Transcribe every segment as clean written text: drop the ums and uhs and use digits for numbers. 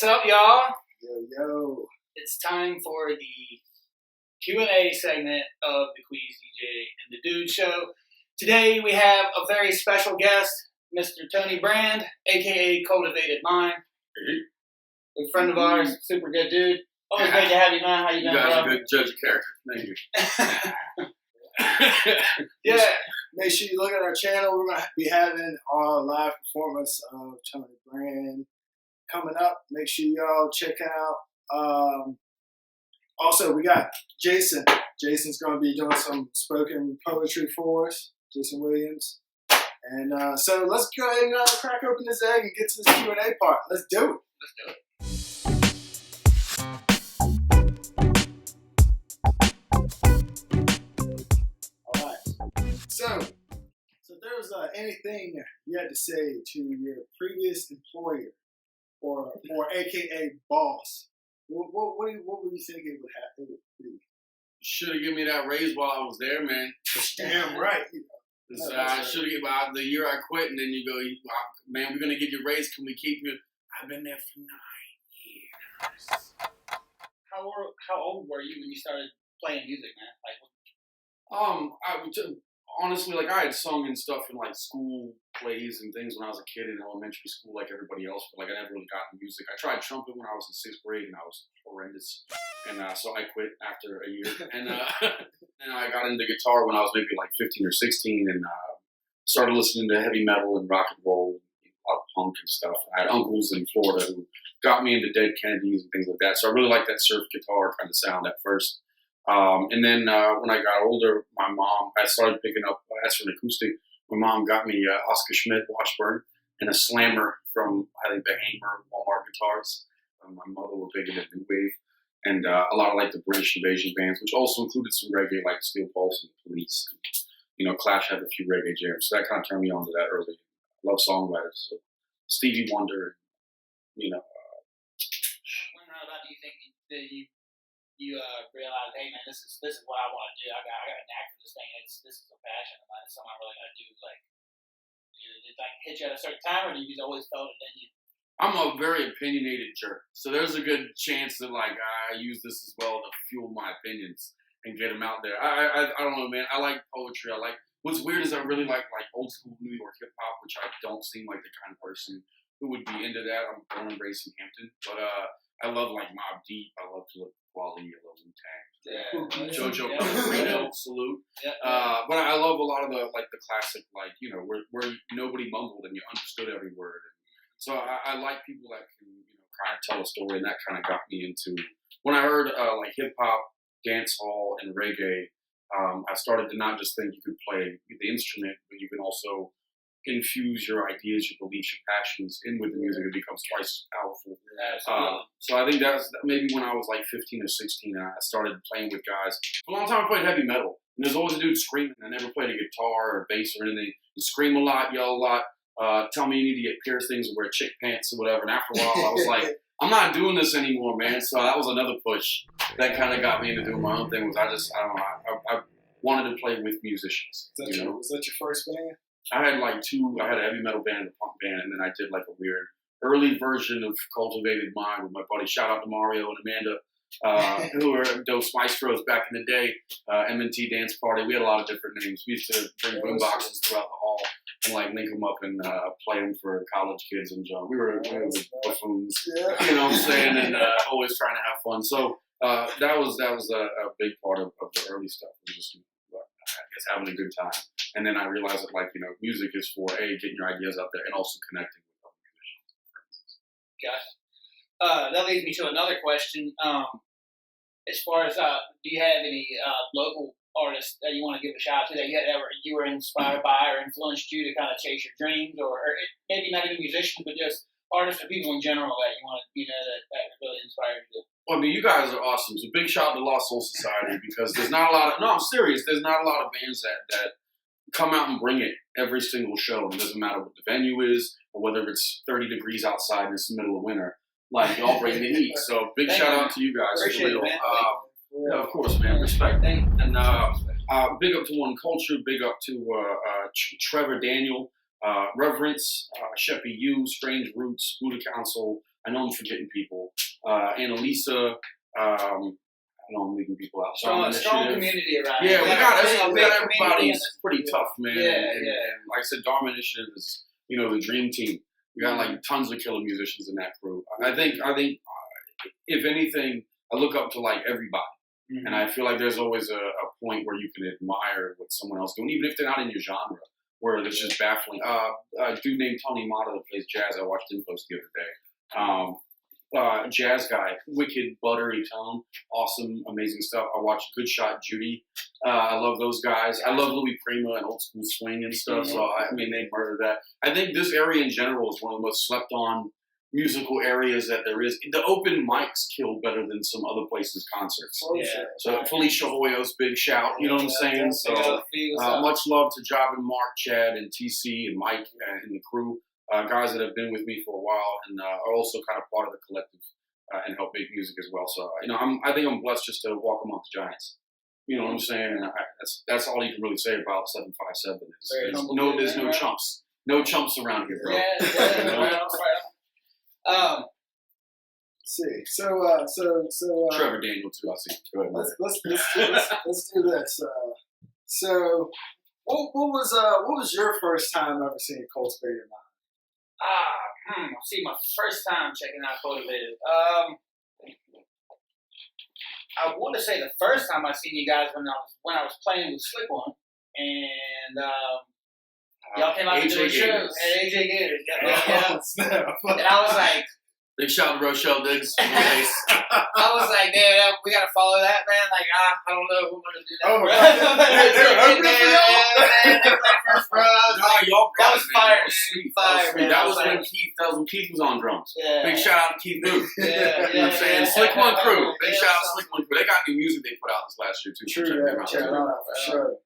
What's up, y'all? Yo. It's time for the Q&A segment of the Quis, DJ, and the Dude Show. Today we have a very special guest, Mr. Tony Brand, a.k.a. Cultivated Mind. A friend of ours, super good dude. Always great to have you, man. How you doing, bro? You guys bro? are good judge of character. Thank you. Yeah. Make sure you look at our channel. We're going to be having our live performance of Tony Brand coming up. Make sure y'all check out. Also, we got Jason. Jason's going to be doing some spoken poetry for us. Jason Williams. And so let's go ahead and crack open this egg and get to this Q&A part. Let's do it. Let's do it. All right. So if there was anything you had to say to your previous employer or AKA boss, what were you thinking it would be? Should have given me that raise while I was there, man. Damn right. I should have given about the year I quit, and then you go, man, we're gonna give you a raise. Can we keep you? I've been there for 9 years. How old were you when you started playing music, man? Honestly, like I had sung and stuff in like school plays and things when I was a kid in elementary school, like everybody else. But like I never really got into music. I tried trumpet when I was in 6th grade, and I was horrendous. And so I quit after a year. And and I got into guitar when I was maybe like 15 or 16, and started listening to heavy metal and rock and roll, and a lot of punk and stuff. I had uncles in Florida who got me into Dead Kennedys and things like that. So I really liked that surf guitar kind of sound at first. And then when I got older, my mom, I started picking up, as for an acoustic, my mom got me Oscar Schmidt Washburn and a Slammer from, I think, the Hamer Walmart guitars. My mother was big into New Wave and a lot of like the British invasion bands, which also included some reggae like Steel Pulse and the Police. And, Clash had a few reggae jams. So that kind of turned me on to that early. I love songwriters. So Stevie Wonder, When do you think that you realize, hey man, this is what I want to do. I got a knack for this thing. This is a passion of mine. It's something I'm really gonna do. Like, did it like hit you at a certain time, or you always felt it in you? I'm a very opinionated jerk, so there's a good chance that like I use this as well to fuel my opinions and get them out there. I don't know, man. I like poetry. What's weird is I really like old school New York hip hop, which I don't seem like the kind of person who would be into that. I'm born and raised in Hampton, but I love like Mobb Deep. I love to look Wally, I love Wu-Tang. Yeah. JoJo Reno, salute. Yeah. But I love a lot of the classic, where nobody mumbled and you understood every word. So I like people that can, kind of tell a story, and that kind of got me into, when I heard like hip hop, dance hall, and reggae, I started to not just think you could play the instrument, but you can also infuse your ideas, your beliefs, your passions in with the music. It becomes twice as powerful. So I think that was maybe when I was like 15 or 16, and I started playing with guys. For a long time I played heavy metal, and there's always a dude screaming. I never played a guitar or bass or anything. You scream a lot, yell a lot, tell me you need to get piercings and wear chick pants or whatever. And after a while I was like, I'm not doing this anymore, man. So that was another push that kind of got me into doing my own thing. I wanted to play with musicians. Was that your first band? I had like two. I had a heavy metal band and a punk band, and then I did like a weird early version of Cultivated Mind with my buddy. Shout out to Mario and Amanda, who were Dos Maestros back in the day. M&T Dance Party. We had a lot of different names. We used to bring boom boxes throughout the hall and like link them up and play them for college kids and we were buffoons, you know what I'm saying, and always trying to have fun. So that was a big part of the early stuff. It was just, I guess, having a good time. And then I realized that, music is for, getting your ideas out there and also connecting with other musicians. Gotcha. That leads me to another question. As far as, do you have any local artists that you want to give a shout out to that you were inspired by or influenced you to kind of chase your dreams, or maybe not even musicians, but just artists or people in general that you want to, that really inspired you? Well, I mean, you guys are awesome. So big shout out to Lost Soul Society, because there's not a lot of, no, I'm serious, there's not a lot of bands that come out and bring it every single show. It doesn't matter what the venue is or whether it's 30 degrees outside and it's the middle of winter. Like, y'all bring the heat. So big shout out to you guys. Appreciate it, man. Yeah, of course, man. Respect. And big up to One Culture. Big up to Trevor Daniel, Reverence, Sheppy U, Strange Roots, Buddha Council, I know I'm forgetting people. Annalisa. I know I'm leaving people out. Strong community around. Yeah, we got everybody. It's pretty yeah. tough, man. Yeah, and like I said, Dharma Initiative is the dream team. We got like tons of killer musicians in that crew. I think if anything, I look up to like everybody. Mm-hmm. And I feel like there's always a point where you can admire what someone else doing, even if they're not in your genre, where it's just baffling. A dude named Tony Mata that plays jazz, I watched him post the other day. Jazz guy, wicked, buttery tone, awesome, amazing stuff. I watched Good Shot Judy. I love those guys. I love Louis Prima and old school swing and stuff. Mm-hmm. So, I mean, they murder that. I think this area in general is one of the most slept on musical areas that there is. The open mics kill better than some other places' concerts. Oh, yeah. So Felicia Hoyos, big shout. You know what I'm saying? So much love to Job and Mark, Chad, and TC, and Mike, and the crew. Guys that have been with me for a while and are also kind of part of the collective and help make music as well. So I think I'm blessed just to walk amongst giants. You know what I'm saying? And that's all you can really say about 757. There's no chumps, no chumps around here, bro. Right on. See, so Trevor Daniel too. I see. Go ahead. Let's do this. So, what was your first time ever seeing Cultivated? See, my first time checking out Cultivated. I want to say the first time I seen you guys when I was playing with Slick One, and y'all came out to do a show at AJ Gators. Yeah. And I was like, big shout to Rochelle Diggs. I was like, damn, we gotta follow that, man. Like, I don't know if we're gonna do that. Oh my god! That was fire, man. That was when Keith was on drums. Yeah. Big shout out to Keith Booth. Yeah, you know what I'm saying? Slick One Crew. Big shout out to Slick One Crew. They got new music they put out this last year too. True, for sure.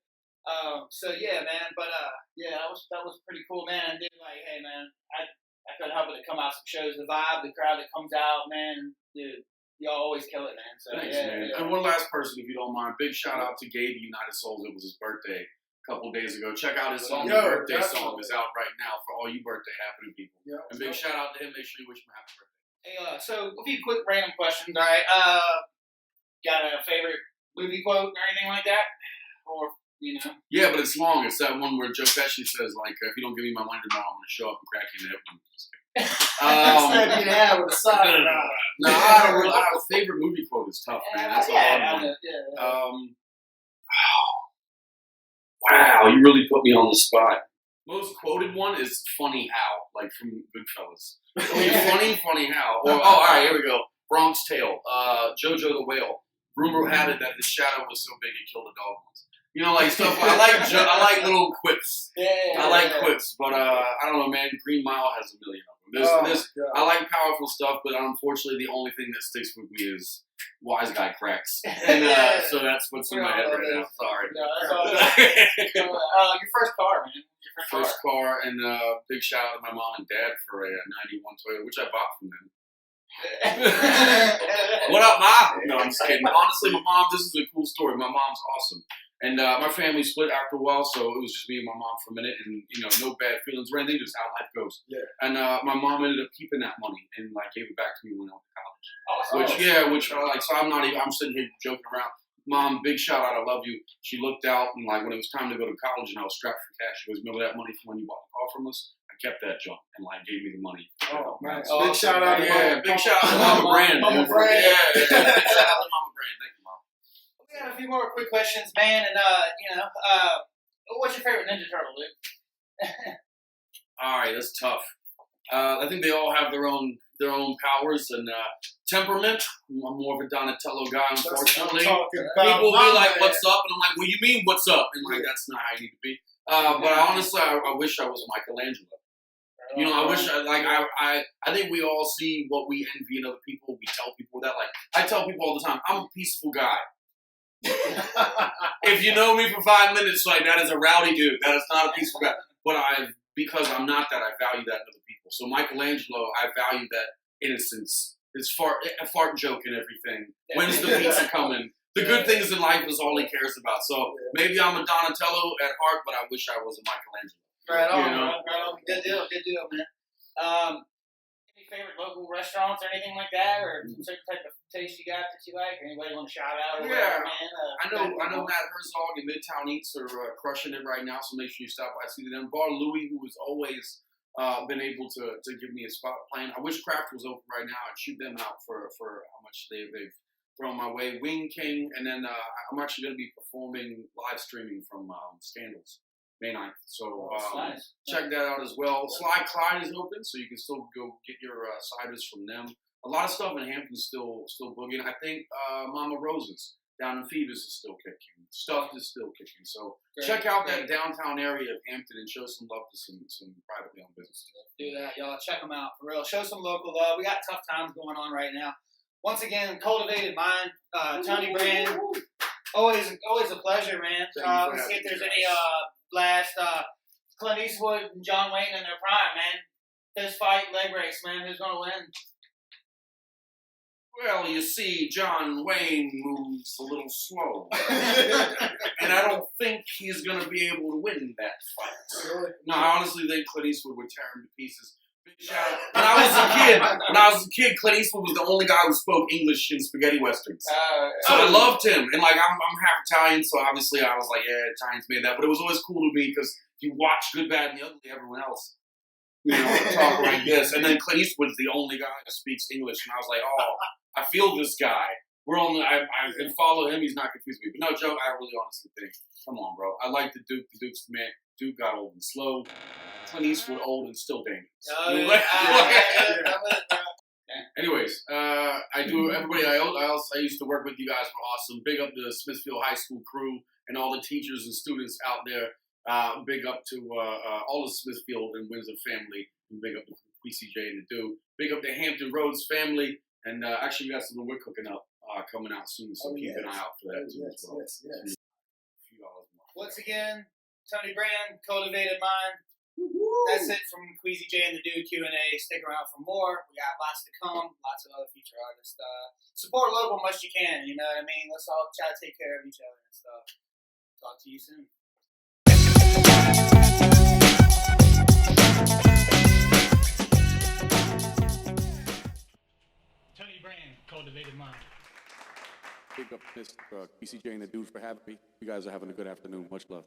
So yeah, man. But that was pretty cool, man. And then like, hey, man, I couldn't help but to come out some shows. The vibe, the crowd that comes out, man, dude, y'all always kill it, man. So thanks, man. And one last person, if you don't mind, big shout out to Gabe United Souls. It was his birthday a couple days ago. Check out his song. The birthday song is out right now for all you birthday happening people. And big shout out to him. Make sure you wish him a happy birthday. Hey, so a few quick random questions. All right, got a favorite movie quote or anything like that, or? Yeah, but it's long. It's that one where Joe Pesci says, like, if you don't give me my money tomorrow, I'm going to show up and crack you in the head. With a side. No, I don't really. A favorite movie quote is tough, man. That's a hard one. Wow, you really put me on the spot. Most quoted one is "Funny How," like from Goodfellas. Funny how. Or, all right, here we go. Bronx Tale. Jojo the Whale. Rumor had it that his shadow was so big it killed a dog once. Like stuff. I like little quips. I like quips, but I don't know, man. Green Mile has a million of them. I like powerful stuff, but unfortunately, the only thing that sticks with me is wise guy cracks, and so that's what's in my head right now. Sorry. No, that's all good. Your first car, man. First car, and big shout out to my mom and dad for a '91 Toyota, which I bought from them. What up, Ma? No, I'm just kidding. Honestly, my mom. This is a cool story. My mom's awesome. And my family split after a while, so it was just me and my mom for a minute, and no bad feelings or anything, just how life goes. Yeah. And my mom ended up keeping that money and gave it back to me when I went to college. So I'm sitting here joking around. Mom, big shout out, I love you. She looked out and when it was time to go to college and I was strapped for cash, she goes, remember that money from when you bought the car from us? I kept that junk and gave me the money. Oh, man. Big shout out. Big shout out to Mama Brand. Mama Brand. Yeah. Big shout out to Mama Brand. Thank you, Mom. We got a few more quick questions, man, and what's your favorite Ninja Turtle, Luke? All right, that's tough. I think they all have their own powers and temperament. I'm more of a Donatello guy, unfortunately. People will be like, "What's up?" And I'm like, "What do you mean, what's up?" And that's not how you need to be. But honestly, I wish I was a Michelangelo. I wish I think we all see what we envy in other people. We tell people that. I tell people all the time, I'm a peaceful guy. If you know me for 5 minutes, that is a rowdy dude. That is not a peaceful guy. But because I'm not that, I value that in other people. So Michelangelo, I value that innocence. It's a fart joke and everything. When's the pizza coming? The good things in life is all he cares about. So maybe I'm a Donatello at heart, but I wish I was a Michelangelo. Right on, right on. Good deal, man. Any favorite local restaurants or anything like that, or certain type of taste you got that you like? Or anybody want to shout out? Or Yeah, whatever, man? I know Matt Herzog and Midtown Eats are crushing it right now, so make sure you stop by see them. Bar Louie, who has always been able to give me a spot playing. I wish Kraft was open right now. I'd shoot them out for how much they've thrown my way. Wing King, and then I'm actually going to be performing live streaming from Scandals May 9th. So nice. Check that out as well. Sly Clyde is open, so you can still go get your ciders from them. A lot of stuff in Hampton's still boogieing. I think Mama Rose's down in Phoebus is still kicking. Stuffed is still kicking. So check out that downtown area of Hampton and show some love to some privately owned businesses. Do that, y'all. Check them out for real. Show some local love. We got tough times going on right now. Once again, Cultivated Mind, Tony Brand. Always a pleasure, man. Let's see if there's any last Clint Eastwood and John Wayne in their prime, man. Fist fight, leg race, man. Who's gonna win? Well, you see, John Wayne moves a little slow. And I don't think he's going to be able to win that fight. No, I honestly think Clint Eastwood would tear him to pieces. When I was a kid, Clint Eastwood was the only guy who spoke English in spaghetti westerns. So I loved him. And, like, I'm half Italian, so obviously I was like, yeah, Italians made that. But it was always cool to me because if you watch Good, Bad, and the Ugly, everyone else, talk like this. And then Clint Eastwood's the only guy that speaks English. And I was like, oh, I feel this guy. I can follow him. He's not confused me. But no, Joe, I really honestly think, come on, bro. I like the Duke. The Duke's the man. Duke got old and slow. Clint Eastwood old and still dangerous. Anyways, I do. Everybody, I used to work with you guys. Were awesome. Big up the Smithfield High School crew and all the teachers and students out there. Big up to all the Smithfield and Windsor family. And big up to Quisy and the Duke. Big up to Hampton Roads family. And actually, we got something we're cooking up coming out soon, so keep an eye out for that too as well. Yes. Once again, Tony Brand, Cultivated Mind. That's it from Quisy and the Dude Q&A. Stick around for more. We got lots to come, lots of other feature artists. Support local much you can, you know what I mean? Let's all try to take care of each other and stuff. Talk to you soon. Tony Brand, Cultivated Mind. Big up Mr. Quisy and the Dude for having me. You guys are having a good afternoon. Much love.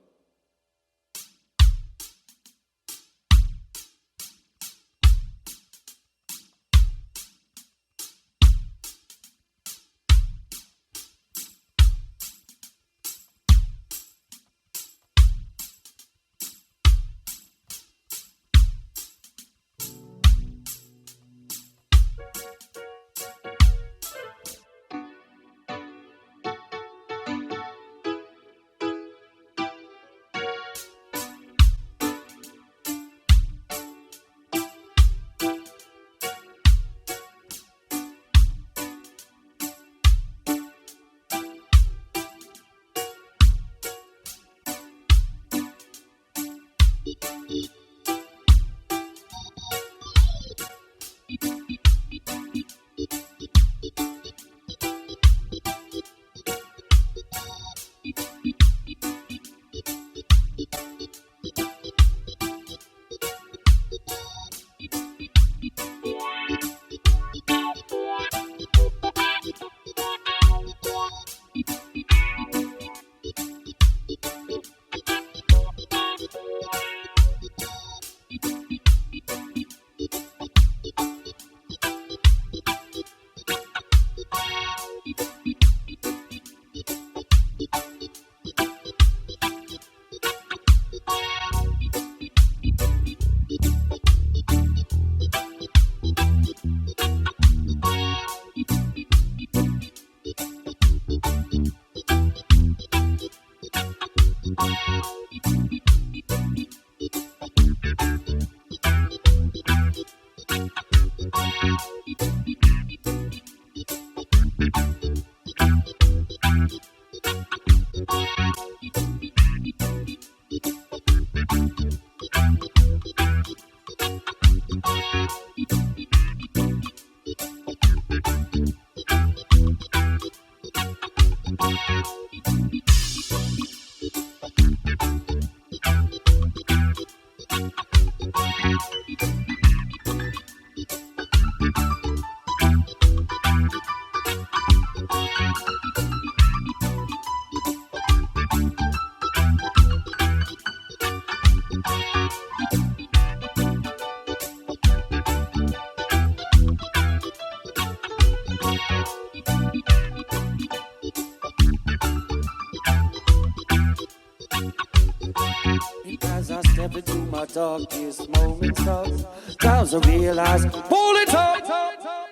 As I step into my darkest moments of times I realize, pull it up.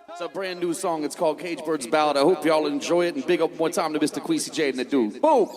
It's a brand new song. It's called Cage Bird's Ballad. I hope y'all enjoy it. And big up one time to Mr. Quisy J and the dude. Boom.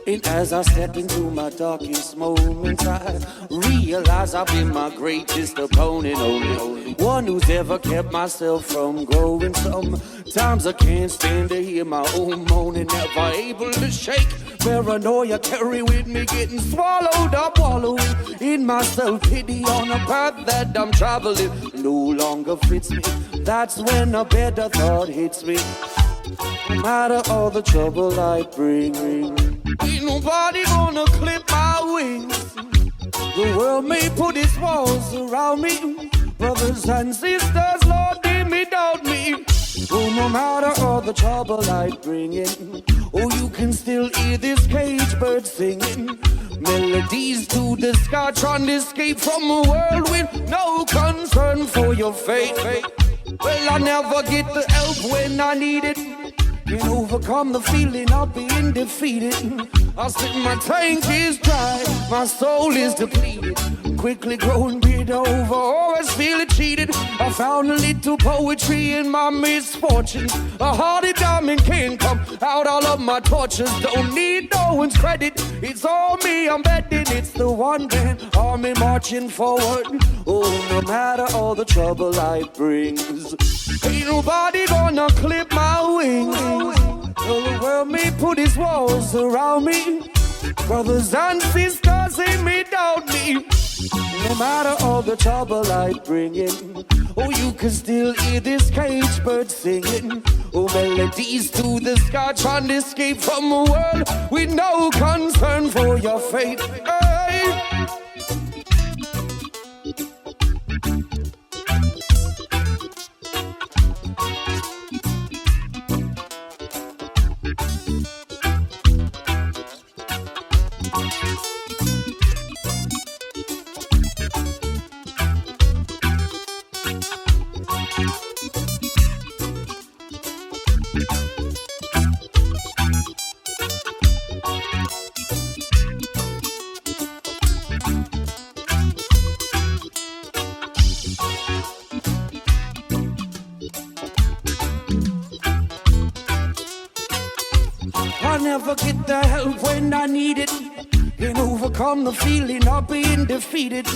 And as I step into my darkest moments, I realize I've been my greatest opponent. Only one who's ever kept myself from growing. Sometimes I can't stand to hear my own moaning. Never able to shake paranoia, carry with me, getting swallowed up, wallowing in my self-pity on a path that I'm traveling no longer fits me. That's when a better thought hits me. No matter all the trouble I bring, ain't nobody gonna clip my wings. The world may put its walls around me. Brothers and sisters, Lord, they may doubt me. Oh, no matter all the trouble I bring in, oh, you can still hear this cage bird singing. Melodies to the sky, trying to escape from a world with no concern for your fate. Well, I never get the help when I need it. Can't overcome the feeling of being defeated. I said my tank is dry, my soul is depleted. Quickly growing bitter over, always feeling cheated. I found a little poetry in my misfortunes. A hearted diamond can come out all of my tortures. Don't need no one's credit, it's all me, I'm betting. It's the one man army marching forward. Oh, no matter all the trouble I bring, ain't nobody gonna clip my wings. Well, the world may put its walls around me. Brothers and sisters, they may doubt me. No matter all the trouble I bring in, oh, you can still hear this cage bird singing. Oh, melodies to the sky, trying to escape from a world with no concern for your fate. Hey. I never get the help when I need it. Can't overcome the feeling of being defeated.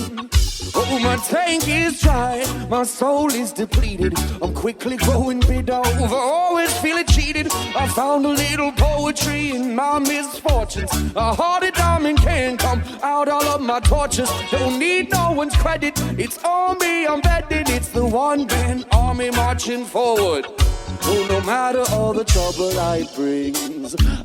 Oh, my tank is dry, my soul is depleted. I'm quickly growing bitter over, always feeling cheated. I found a little poetry in my misfortunes. A hearted diamond can come out all of my tortures. Don't need no one's credit, it's all me, I'm betting. It's the one-man army marching forward. Oh, no matter all the trouble I bring,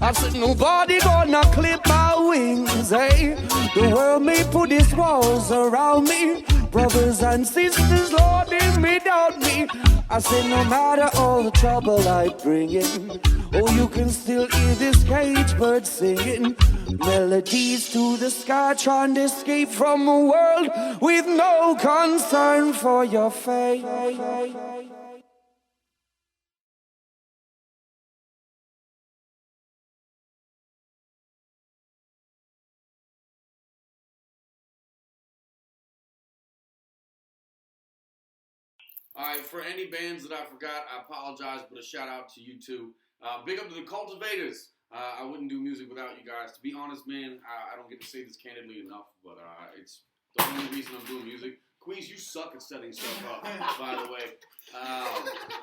I said nobody gonna clip my wings. Hey, the world may put its walls around me. Brothers and sisters, Lord, they may doubt me. I said no matter all the trouble I bring in, oh, you can still hear this cage bird singing. Melodies to the sky, trying to escape from a world with no concern for your fate. All right, for any bands that I forgot, I apologize, but a shout out to you two. Big up to the Cultivators. I wouldn't do music without you guys. To be honest, man, I don't get to say this candidly enough, but it's the only reason I'm doing music. Quis, you suck at setting stuff up, by the way.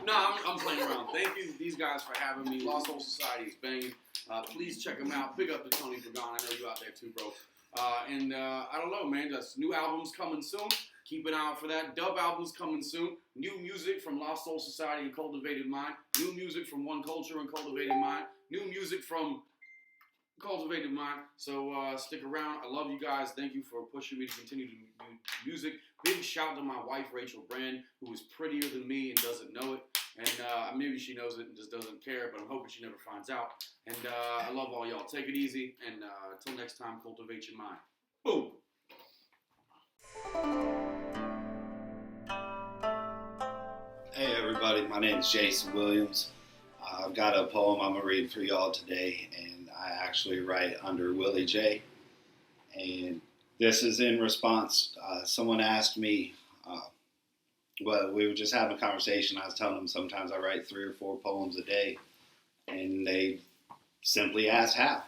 No, I'm playing around. Thank you, these guys, for having me. Lost Soul Society is banging. Please check them out. Big up to Tony Dragon. I know you out there too, bro. I don't know, man. Just new albums coming soon. Keep an eye out for that. Dub albums coming soon. New music from Lost Soul Society and Cultivated Mind. New music from One Culture and Cultivated Mind. New music from Cultivated Mind. So stick around. I love you guys. Thank you for pushing me to continue to do music. Big shout to my wife, Rachel Brand, who is prettier than me and doesn't know it. And maybe she knows it and just doesn't care, but I'm hoping she never finds out. And I love all y'all. Take it easy. And until next time, cultivate your mind. Boom. Hey everybody, my name is Jason Williams. I've got a poem I'm going to read for y'all today, and I actually write under Willy J. And this is in response, someone asked me, well, we were just having a conversation. I was telling them sometimes I write 3 or 4 poems a day, and they simply asked how.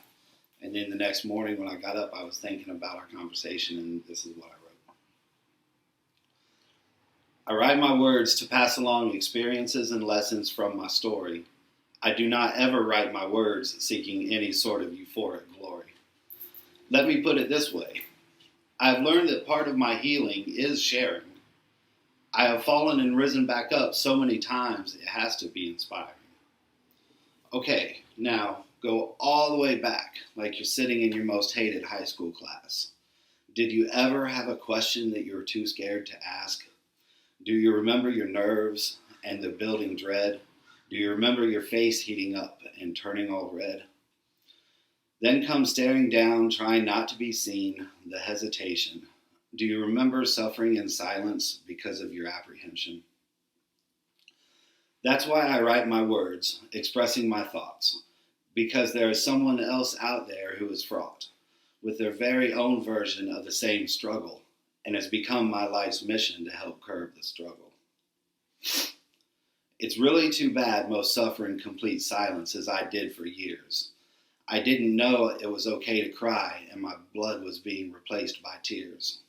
And then the next morning when I got up, I was thinking about our conversation, and this is what I wrote. I write my words to pass along experiences and lessons from my story. I do not ever write my words seeking any sort of euphoric glory. Let me put it this way. I have learned that part of my healing is sharing. I have fallen and risen back up so many times it has to be inspiring. Okay, now go all the way back like you're sitting in your most hated high school class. Did you ever have a question that you were too scared to ask? Do you remember your nerves and the building dread? Do you remember your face heating up and turning all red? Then comes staring down, trying not to be seen, the hesitation. Do you remember suffering in silence because of your apprehension? That's why I write my words, expressing my thoughts, because there is someone else out there who is fraught with their very own version of the same struggle, and has become my life's mission to help curb the struggle. It's really too bad most suffer in complete silence as I did for years. I didn't know it was okay to cry, and my blood was being replaced by tears.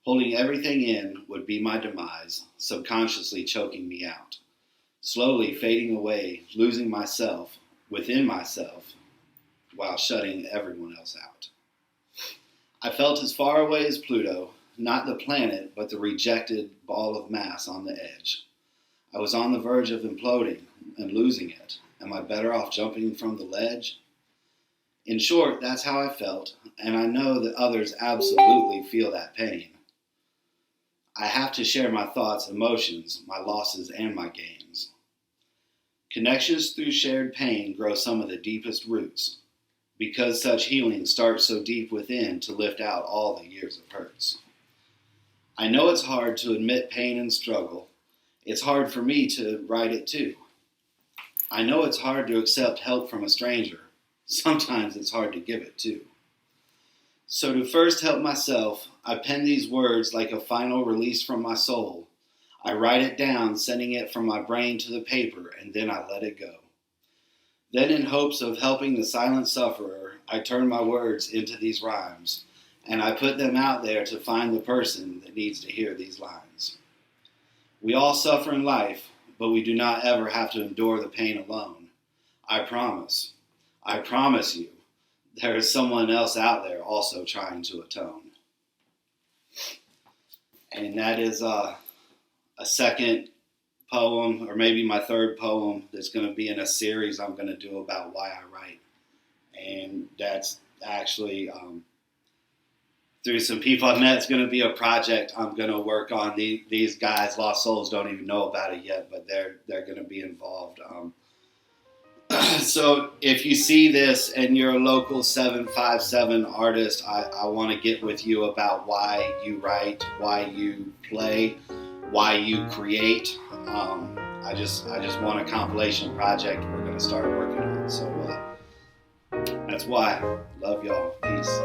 Holding everything in would be my demise, subconsciously choking me out. Slowly fading away, losing myself within myself, while shutting everyone else out. I felt as far away as Pluto, not the planet, but the rejected ball of mass on the edge. I was on the verge of imploding and losing it. Am I better off jumping from the ledge? In short, that's how I felt, and I know that others absolutely feel that pain. I have to share my thoughts, emotions, my losses, and my gains. Connections through shared pain grow some of the deepest roots, because such healing starts so deep within to lift out all the years of hurts. I know it's hard to admit pain and struggle. It's hard for me to write it too. I know it's hard to accept help from a stranger. Sometimes it's hard to give it too. So to first help myself, I pen these words like a final release from my soul. I write it down, sending it from my brain to the paper, and then I let it go. Then in hopes of helping the silent sufferer, I turn my words into these rhymes, and I put them out there to find the person that needs to hear these lines. We all suffer in life, but we do not ever have to endure the pain alone. I promise you, there is someone else out there also trying to atone. And that is a second poem, or maybe my third poem, that's going to be in a series I'm going to do about why I write. And that's actually, through some people I've met, it's going to be a project I'm going to work on. These guys, Lost Souls, don't even know about it yet, but they're going to be involved. So if you see this and you're a local 757 artist, I want to get with you about why you write, why you play, why you create. I just want a compilation project we're going to start working on. So that's why. Love y'all. Peace.